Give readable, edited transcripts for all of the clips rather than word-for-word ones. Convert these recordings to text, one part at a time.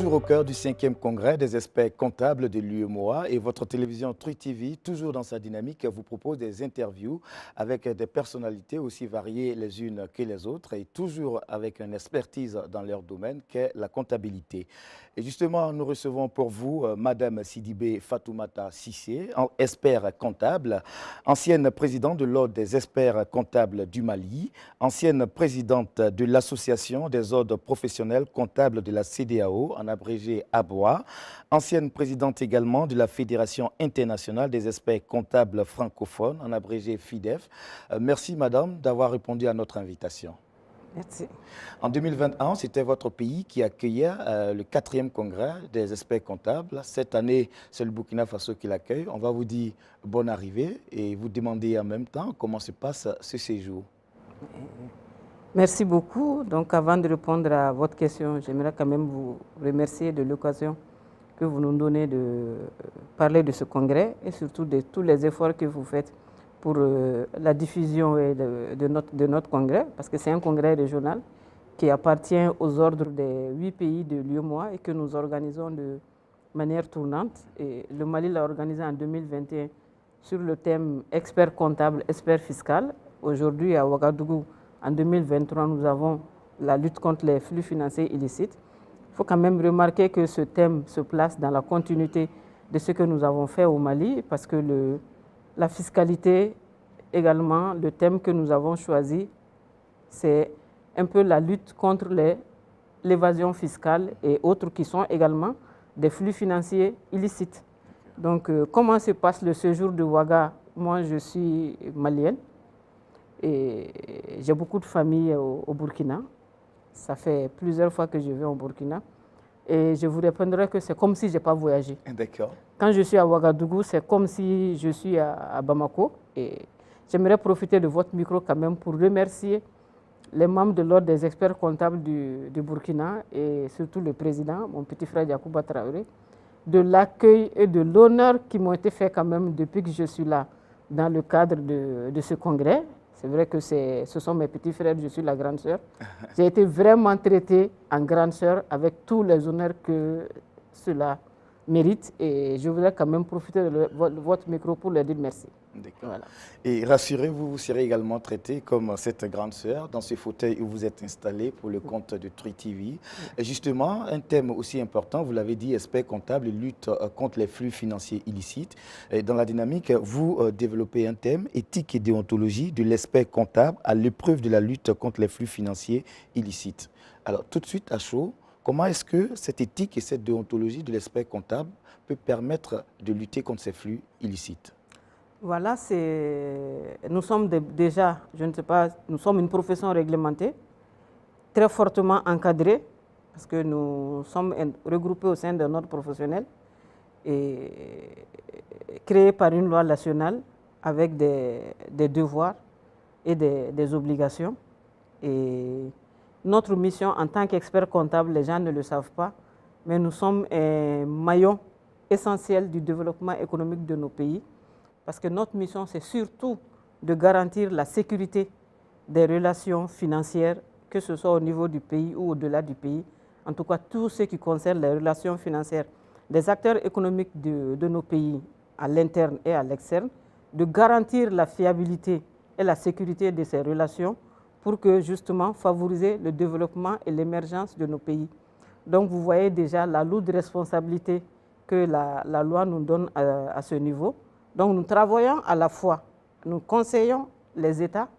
Toujours au cœur du 5e congrès des experts comptables de l'UEMOA et votre télévision Truc TV, toujours dans sa dynamique, vous propose des interviews avec des personnalités aussi variées les unes que les autres et toujours avec une expertise dans leur domaine qu'est la comptabilité. Et justement, nous recevons pour vous Madame Sidibé Fatoumata Sissé, expert comptable, ancienne présidente de l'Ordre des experts comptables du Mali, ancienne présidente de l'Association des ordres professionnels comptables de la CEDEAO, en abrégé ABOA, ancienne présidente également de la Fédération internationale des experts comptables francophones, en abrégé FIDEF. Merci Madame d'avoir répondu à notre invitation. Merci. En 2021, c'était votre pays qui accueillait le 4e congrès des experts comptables. Cette année, c'est le Burkina Faso qui l'accueille. On va vous dire bonne arrivée et vous demander en même temps comment se passe ce séjour. Merci beaucoup. Donc, avant de répondre à votre question, j'aimerais quand même vous remercier de l'occasion que vous nous donnez de parler de ce congrès et surtout de tous les efforts que vous faites pour la diffusion de notre congrès, parce que c'est un congrès régional qui appartient aux ordres des 8 pays de l'UEMOA et que nous organisons de manière tournante. Et le Mali l'a organisé en 2021 sur le thème expert comptable, expert fiscal. Aujourd'hui, à Ouagadougou, en 2023, nous avons la lutte contre les flux financiers illicites. Il faut quand même remarquer que ce thème se place dans la continuité de ce que nous avons fait au Mali, parce que la fiscalité, également, le thème que nous avons choisi, c'est un peu la lutte contre l'évasion fiscale et autres qui sont également des flux financiers illicites. Donc, comment se passe le séjour de Ouaga? Moi, je suis malienne et j'ai beaucoup de familles au Burkina. Ça fait plusieurs fois que je vais au Burkina. Et je vous répondrai que c'est comme si je n'ai pas voyagé. D'accord. Quand je suis à Ouagadougou, c'est comme si je suis à Bamako. Et j'aimerais profiter de votre micro quand même pour remercier les membres de l'Ordre des experts comptables du Burkina et surtout le président, mon petit frère Yacouba Traoré, de l'accueil et de l'honneur qui m'ont été faits quand même depuis que je suis là dans le cadre de ce congrès. C'est vrai que ce sont mes petits frères, je suis la grande sœur. J'ai été vraiment traitée en grande sœur avec tous les honneurs que cela mérite et je voudrais quand même profiter de votre micro pour leur dire merci. Voilà. Et rassurez-vous, vous serez également traité comme cette grande sœur dans ce fauteuil où vous êtes installé pour le compte de Truc TV. Et justement, un thème aussi important, vous l'avez dit, expert comptable, lutte contre les flux financiers illicites. Et dans la dynamique, vous développez un thème, éthique et déontologie de l'expert comptable à l'épreuve de la lutte contre les flux financiers illicites. Alors, tout de suite à chaud, comment est-ce que cette éthique et cette déontologie de l'expert comptable peut permettre de lutter contre ces flux illicites? Voilà, nous sommes déjà, je ne sais pas, nous sommes une profession réglementée, très fortement encadrée, parce que nous sommes regroupés au sein d'un ordre professionnel et créé par une loi nationale avec des devoirs et des obligations. Et notre mission en tant qu'expert comptable, les gens ne le savent pas, mais nous sommes un maillon essentiel du développement économique de nos pays. Parce que notre mission, c'est surtout de garantir la sécurité des relations financières, que ce soit au niveau du pays ou au-delà du pays. En tout cas, tout ce qui concerne les relations financières des acteurs économiques de nos pays, à l'interne et à l'externe, de garantir la fiabilité et la sécurité de ces relations pour que, justement, favoriser le développement et l'émergence de nos pays. Donc, vous voyez déjà la lourde responsabilité que la loi nous donne à ce niveau. Donc nous travaillons à la fois, nous conseillons les États,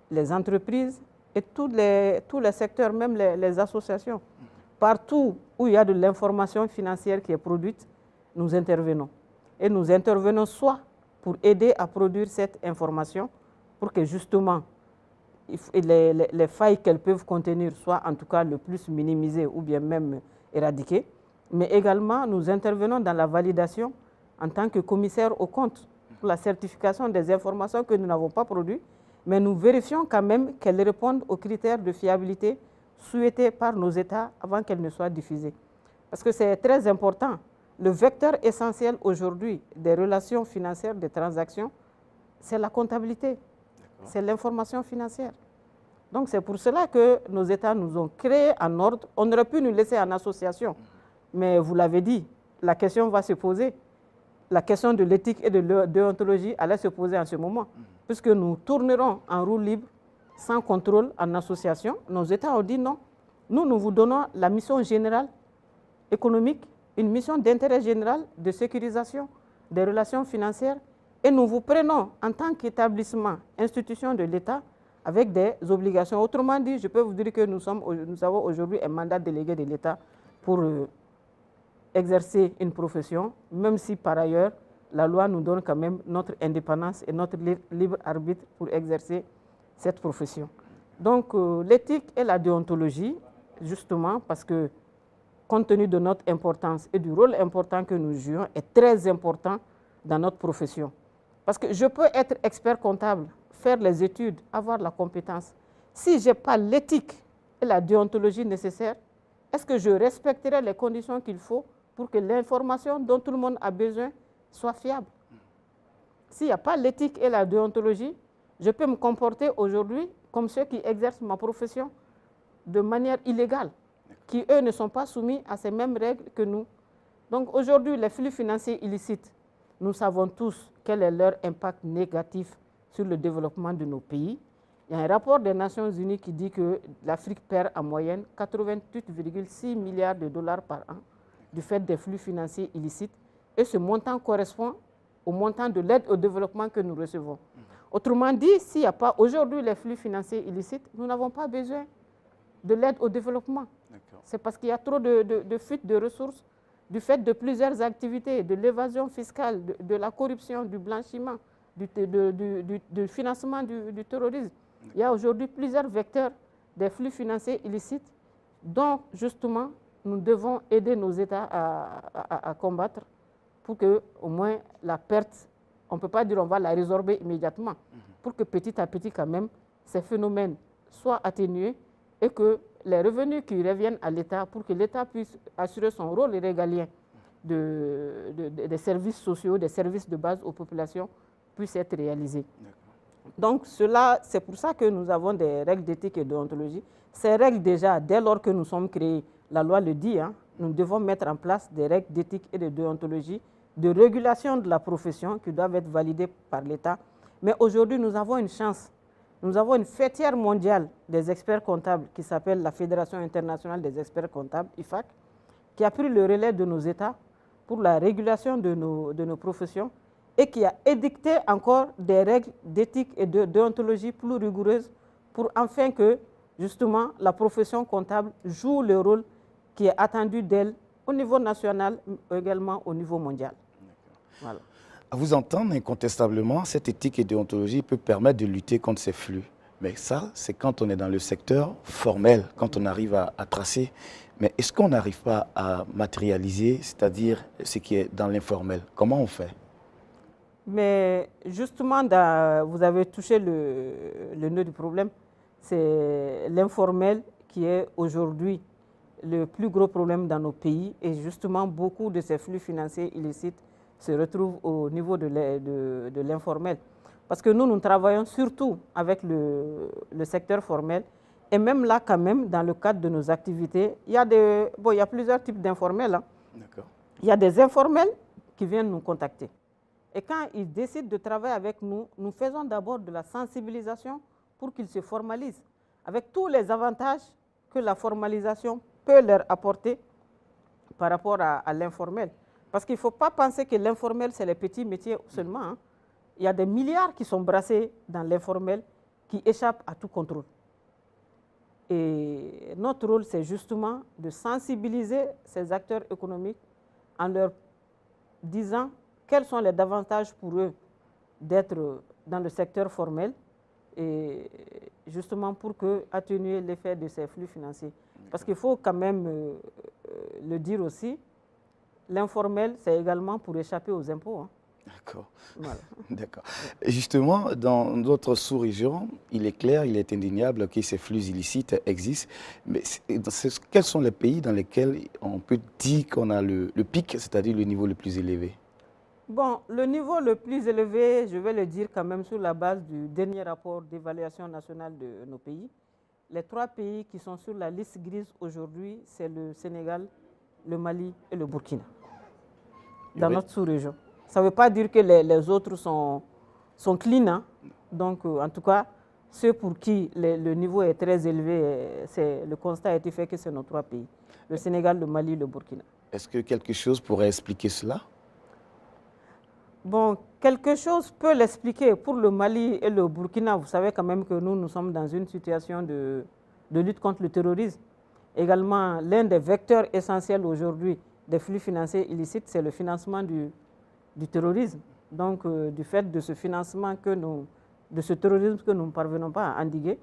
les entreprises et tous les secteurs, même les associations. Partout où il y a de l'information financière qui est produite, nous intervenons. Et nous intervenons soit pour aider à produire cette information, pour que justement les failles qu'elles peuvent contenir soient en tout cas le plus minimisées ou bien même éradiquées, mais également nous intervenons dans la validation en tant que commissaire aux comptes pour la certification des informations que nous n'avons pas produites, mais nous vérifions quand même qu'elles répondent aux critères de fiabilité souhaités par nos États avant qu'elles ne soient diffusées. Parce que c'est très important. Le vecteur essentiel aujourd'hui des relations financières, des transactions, c'est la comptabilité, c'est l'information financière. Donc c'est pour cela que nos États nous ont créés en ordre. On aurait pu nous laisser en association Mais vous l'avez dit, la question va se poser. La question de l'éthique et de la déontologie allait se poser en ce moment, puisque nous tournerons en roue libre, sans contrôle, en association. Nos États ont dit non. Nous vous donnons la mission générale économique, une mission d'intérêt général de sécurisation des relations financières, et nous vous prenons en tant qu'établissement, institution de l'État, avec des obligations. Autrement dit, je peux vous dire que nous avons aujourd'hui un mandat délégué de l'État pour exercer une profession, même si par ailleurs, la loi nous donne quand même notre indépendance et notre libre arbitre pour exercer cette profession. Donc, l'éthique et la déontologie, justement, parce que compte tenu de notre importance et du rôle important que nous jouons, est très important dans notre profession. Parce que je peux être expert comptable, faire les études, avoir la compétence. Si je n'ai pas l'éthique et la déontologie nécessaires, est-ce que je respecterai les conditions qu'il faut pour que l'information dont tout le monde a besoin soit fiable? S'il n'y a pas l'éthique et la déontologie, je peux me comporter aujourd'hui comme ceux qui exercent ma profession de manière illégale, qui eux ne sont pas soumis à ces mêmes règles que nous. Donc aujourd'hui, les flux financiers illicites, nous savons tous quel est leur impact négatif sur le développement de nos pays. Il y a un rapport des Nations Unies qui dit que l'Afrique perd en moyenne 88,6 milliards de dollars par an du fait des flux financiers illicites, et ce montant correspond au montant de l'aide au développement que nous recevons. Autrement dit, s'il n'y a pas aujourd'hui les flux financiers illicites, nous n'avons pas besoin de l'aide au développement. C'est parce qu'il y a trop de fuites de ressources du fait de plusieurs activités, de l'évasion fiscale, de la corruption, du blanchiment, du financement du terrorisme. Il y a aujourd'hui plusieurs vecteurs des flux financiers illicites dont, justement, nous devons aider nos États à combattre pour que, au moins, la perte, on ne peut pas dire on va la résorber immédiatement, pour que petit à petit, quand même, ces phénomènes soient atténués et que les revenus qui reviennent à l'État, pour que l'État puisse assurer son rôle régalien des services sociaux, des services de base aux populations, puissent être réalisés. Donc, c'est pour ça que nous avons des règles d'éthique et de déontologie. Ces règles, déjà, dès lors que nous sommes créés, la loi le dit, nous devons mettre en place des règles d'éthique et de déontologie, de régulation de la profession qui doivent être validées par l'État. Mais aujourd'hui, nous avons une chance. Nous avons une fêtière mondiale des experts comptables qui s'appelle la Fédération internationale des experts comptables, IFAC, qui a pris le relais de nos États pour la régulation de nos professions et qui a édicté encore des règles d'éthique et de déontologie plus rigoureuses pour enfin que, justement, la profession comptable joue le rôle qui est attendu d'elle au niveau national, mais également au niveau mondial. Voilà. À vous entendre, incontestablement, cette éthique et déontologie peut permettre de lutter contre ces flux. Mais ça, c'est quand on est dans le secteur formel, quand on arrive à tracer. Mais est-ce qu'on n'arrive pas à matérialiser, c'est-à-dire ce qui est dans l'informel? Comment on fait? Mais justement, vous avez touché le nœud du problème. C'est l'informel qui est aujourd'hui le plus gros problème dans nos pays. Et justement, beaucoup de ces flux financiers illicites se retrouvent au niveau de l'informel. Parce que nous travaillons surtout avec le secteur formel. Et même là, quand même, dans le cadre de nos activités, il y a plusieurs types d'informels. Il y a des informels qui viennent nous contacter. Et quand ils décident de travailler avec nous, nous faisons d'abord de la sensibilisation pour qu'ils se formalisent, avec tous les avantages que la formalisation peut leur apporter par rapport à l'informel. Parce qu'il ne faut pas penser que l'informel, c'est les petits métiers seulement. Il y a des milliards qui sont brassés dans l'informel qui échappent à tout contrôle. Et notre rôle, c'est justement de sensibiliser ces acteurs économiques en leur disant quels sont les avantages pour eux d'être dans le secteur formel et justement pour atténuer l'effet de ces flux financiers. Parce qu'il faut quand même le dire aussi, l'informel, c'est également pour échapper aux impôts. D'accord. Voilà. D'accord. Justement, dans d'autres sous-régions, il est clair, il est indéniable que ces flux illicites existent. Mais quels sont les pays dans lesquels on peut dire qu'on a le pic, c'est-à-dire le niveau le plus élevé? Bon, le niveau le plus élevé, je vais le dire quand même sur la base du dernier rapport d'évaluation nationale de nos pays. Les 3 pays qui sont sur la liste grise aujourd'hui, c'est le Sénégal, le Mali et le Burkina, dans notre sous-région. Ça ne veut pas dire que les autres sont clean, hein. Donc, en tout cas, ceux pour qui le niveau est très élevé, le constat a été fait que c'est nos 3 pays, le Sénégal, le Mali, le Burkina. Est-ce que quelque chose pourrait expliquer cela? Bon, quelque chose peut l'expliquer. Pour le Mali et le Burkina, vous savez quand même que nous sommes dans une situation de lutte contre le terrorisme. Également, l'un des vecteurs essentiels aujourd'hui des flux financiers illicites, c'est le financement du terrorisme. Donc, du fait de ce financement de ce terrorisme que nous ne parvenons pas à endiguer,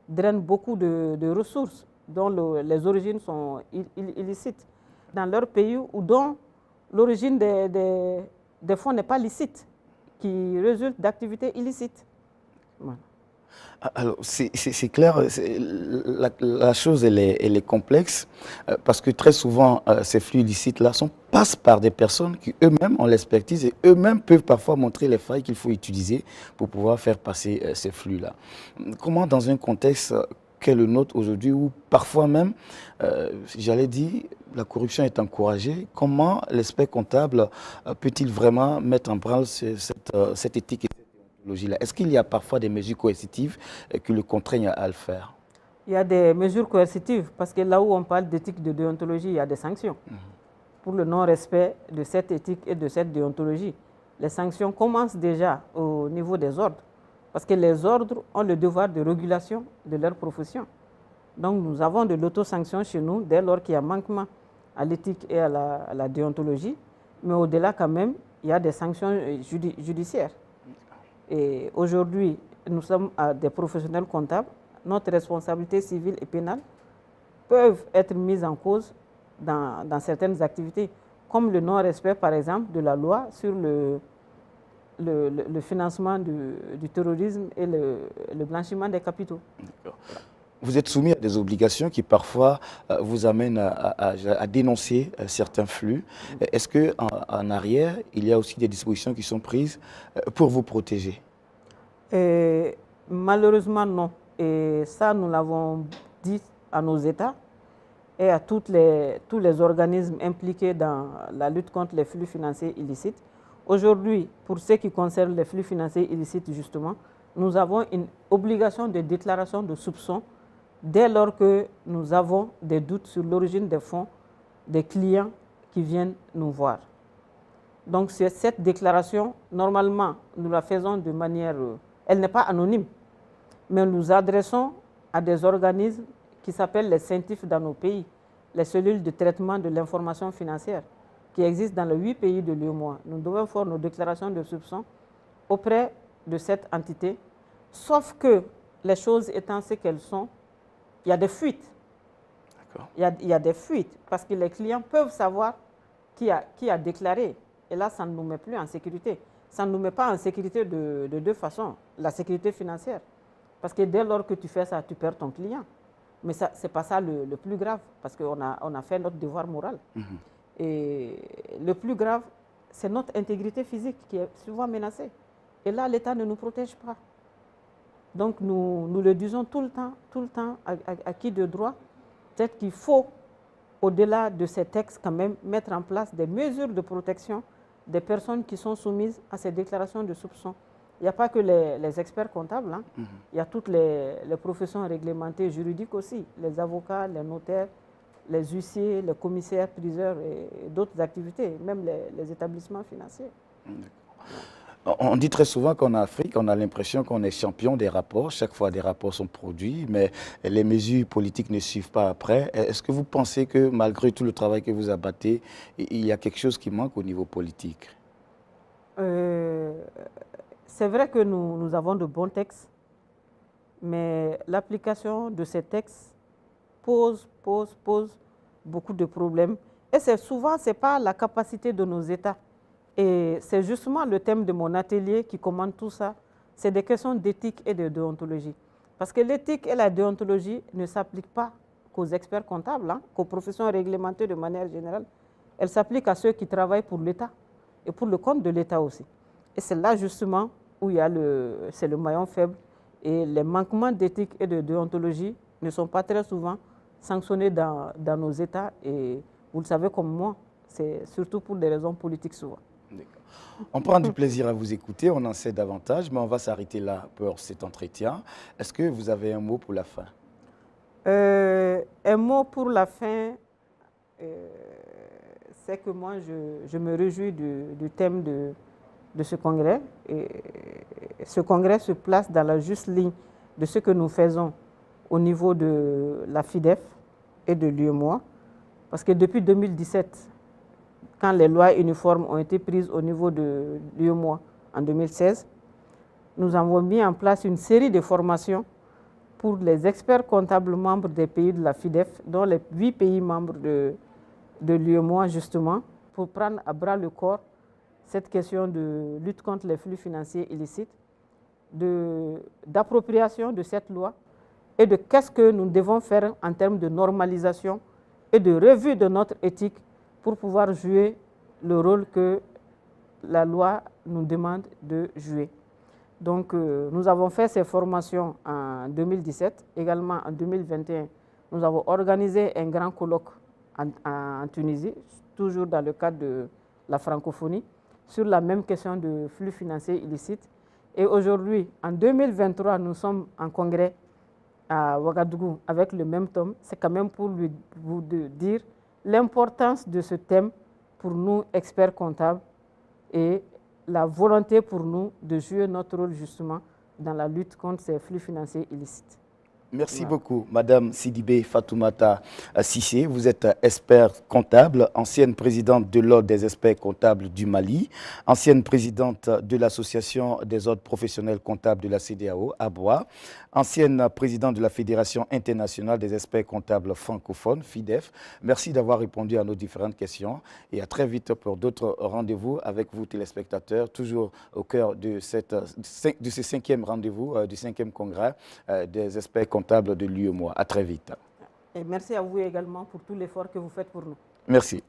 draine beaucoup de ressources dont les origines sont illicites dans leur pays ou dont l'origine des fonds n'est pas licite, qui résulte d'activités illicites. Voilà. Alors, c'est clair, la chose elle est complexe parce que très souvent, ces flux illicites-là passent par des personnes qui eux-mêmes ont l'expertise et eux-mêmes peuvent parfois montrer les failles qu'il faut utiliser pour pouvoir faire passer ces flux-là. Comment, dans un contexte qu'est le nôtre aujourd'hui, où parfois même, j'allais dire, la corruption est encouragée, comment l'expert comptable peut-il vraiment mettre en branle cette éthique et est-ce qu'il y a parfois des mesures coercitives qui le contraignent à le faire? Il y a des mesures coercitives, parce que là où on parle d'éthique, de déontologie, il y a des sanctions. Pour le non-respect de cette éthique et de cette déontologie, les sanctions commencent déjà au niveau des ordres, parce que les ordres ont le devoir de régulation de leur profession. Donc nous avons de l'autosanction chez nous dès lors qu'il y a manquement à l'éthique et à la déontologie, mais au-delà quand même, il y a des sanctions judiciaires. Et aujourd'hui, nous sommes des professionnels comptables. Notre responsabilité civile et pénale peuvent être mises en cause dans certaines activités, comme le non-respect, par exemple, de la loi sur le financement du terrorisme et le blanchiment des capitaux. Vous êtes soumis à des obligations qui parfois vous amènent à dénoncer certains flux. Est-ce qu'en arrière, il y a aussi des dispositions qui sont prises pour vous protéger? Malheureusement, non. Et ça, nous l'avons dit à nos États et à tous les organismes impliqués dans la lutte contre les flux financiers illicites. Aujourd'hui, pour ce qui concerne les flux financiers illicites, justement, nous avons une obligation de déclaration de soupçons dès lors que nous avons des doutes sur l'origine des fonds des clients qui viennent nous voir. Donc, cette déclaration, normalement, nous la faisons de manière... elle n'est pas anonyme, mais nous adressons à des organismes qui s'appellent les CENTIF dans nos pays, les cellules de traitement de l'information financière, qui existent dans les 8 pays de l'UEMOA. Nous devons faire nos déclarations de soupçons auprès de cette entité, sauf que les choses étant ce qu'elles sont, il y a des fuites. Il y a des fuites, parce que les clients peuvent savoir qui a déclaré. Et là, ça ne nous met plus en sécurité. Ça ne nous met pas en sécurité de deux façons. La sécurité financière. Parce que dès lors que tu fais ça, tu perds ton client. Mais ce n'est pas ça le plus grave, parce qu'on a fait notre devoir moral. Et le plus grave, c'est notre intégrité physique qui est souvent menacée. Et là, l'État ne nous protège pas. Donc, nous le disons tout le temps, à qui de droit. Peut-être qu'il faut, au-delà de ces textes, quand même, mettre en place des mesures de protection des personnes qui sont soumises à ces déclarations de soupçons. Il n'y a pas que les experts comptables, hein. Il y a toutes les professions réglementées juridiques aussi, les avocats, les notaires, les huissiers, les commissaires, priseurs et d'autres activités, même les établissements financiers. On dit très souvent qu'en Afrique, on a l'impression qu'on est champion des rapports. Chaque fois, des rapports sont produits, mais les mesures politiques ne suivent pas après. Est-ce que vous pensez que malgré tout le travail que vous abattez, il y a quelque chose qui manque au niveau politique? C'est vrai que nous avons de bons textes, mais l'application de ces textes pose beaucoup de problèmes. Et souvent, ce n'est pas la capacité de nos États. Et c'est justement le thème de mon atelier qui commande tout ça. C'est des questions d'éthique et de déontologie. Parce que l'éthique et la déontologie ne s'appliquent pas qu'aux experts comptables, hein, qu'aux professions réglementées de manière générale. Elles s'appliquent à ceux qui travaillent pour l'État et pour le compte de l'État aussi. Et c'est là justement où il y a c'est le maillon faible. Et les manquements d'éthique et de déontologie ne sont pas très souvent sanctionnés dans nos États. Et Vous le savez comme moi, c'est surtout pour des raisons politiques souvent. On prend du plaisir à vous écouter, on en sait davantage, mais on va s'arrêter là pour cet entretien. Est-ce que vous avez un mot pour la fin? Un mot pour la fin, c'est que moi, je me réjouis du thème de ce congrès. Et ce congrès se place dans la juste ligne de ce que nous faisons au niveau de la FIDEF et de l'UEMOA. Parce que depuis 2017, quand les lois uniformes ont été prises au niveau de l'UEMOA en 2016, nous avons mis en place une série de formations pour les experts comptables membres des pays de la FIDEF, dont les 8 pays membres de l'UEMOA, justement, pour prendre à bras le corps cette question de lutte contre les flux financiers illicites, d'appropriation de cette loi et de qu'est-ce que nous devons faire en termes de normalisation et de revue de notre éthique pour pouvoir jouer le rôle que la loi nous demande de jouer. Donc, nous avons fait ces formations en 2017. Également, en 2021, nous avons organisé un grand colloque en Tunisie, toujours dans le cadre de la francophonie, sur la même question de flux financiers illicites. Et aujourd'hui, en 2023, nous sommes en congrès à Ouagadougou avec le même tome. C'est quand même pour vous dire l'importance de ce thème pour nous, experts comptables, et la volonté pour nous de jouer notre rôle justement dans la lutte contre ces flux financiers illicites. Merci beaucoup, Madame Sidibé Fatoumata Sissé. Vous êtes expert comptable, ancienne présidente de l'Ordre des experts comptables du Mali, ancienne présidente de l'Association des ordres professionnels comptables de la CEDEAO, ABOA, ancienne présidente de la Fédération internationale des experts comptables francophones, FIDEF. Merci d'avoir répondu à nos différentes questions et à très vite pour d'autres rendez-vous avec vous, téléspectateurs, toujours au cœur de ce 5e rendez-vous, du 5e congrès des experts comptable de l'UEMOA. À très vite. Et merci à vous également pour tout l'effort que vous faites pour nous. Merci.